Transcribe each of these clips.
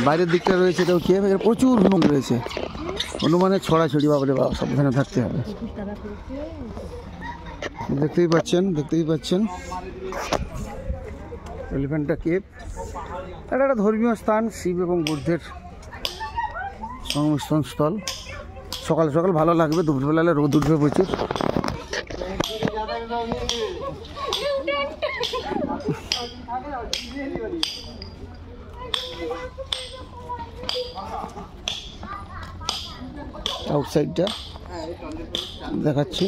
বাইরের দিকটা রয়েছে এটাও কেভ, এর প্রচুর হনুমান রয়েছে, হনুমানের ছড়াছড়ি, বাবরে বাবা, সাবধানে থাকতে হবে। দেখতেই পাচ্ছেন এলিফ্যান্টা কেভ। এটা একটা ধর্মীয় স্থান, শিব এবং বুদ্ধের সংমিশ্রণ স্থল। সকাল সকাল ভালো লাগবে, দুপুরবেলা রোদ উঠবে প্রচুর। আউটসাইডটা দেখাচ্ছি।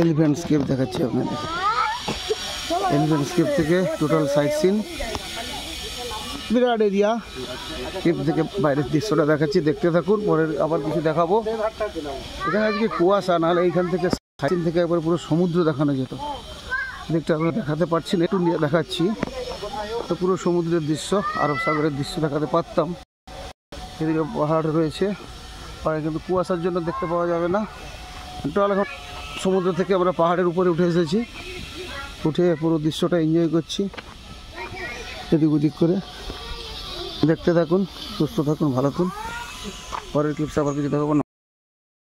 এলিফ্যান্টস কেভ দেখাচ্ছি আপনাদের। এলিফ্যান্টস কেভ থেকে টোটাল সাইট সিন, বিরাট এরিয়া। কেভ থেকে বাইরের দৃশ্যটা দেখাচ্ছি, দেখতে থাকুন, পরে আবার কিছু দেখাবো। এখানে আজকে কুয়াশা, নাহলে এইখান থেকে সাইট সিন থেকে একবার পুরো সমুদ্র দেখানো যেত। দেখতে আপনারা দেখাতে পারছেন, একটু দেখাচ্ছি তো পুরো সমুদ্রের দৃশ্য, আরব সাগরের দৃশ্য দেখাতে পারতাম। এদিকে পাহাড় রয়েছে, পাহাড়ে কিন্তু কুয়াশার জন্য দেখতে পাওয়া যাবে না। টোটাল এখন সমুদ্র থেকে আমরা পাহাড়ের উপরে উঠে এসেছি, উঠে পুরো দৃশ্যটা এনজয় করছি এদিক ওদিক করে। দেখতে থাকুন, সুস্থ থাকুন, ভালো থাকুন। পরের ক্লিপসে আবার কিছু দেখাবো না।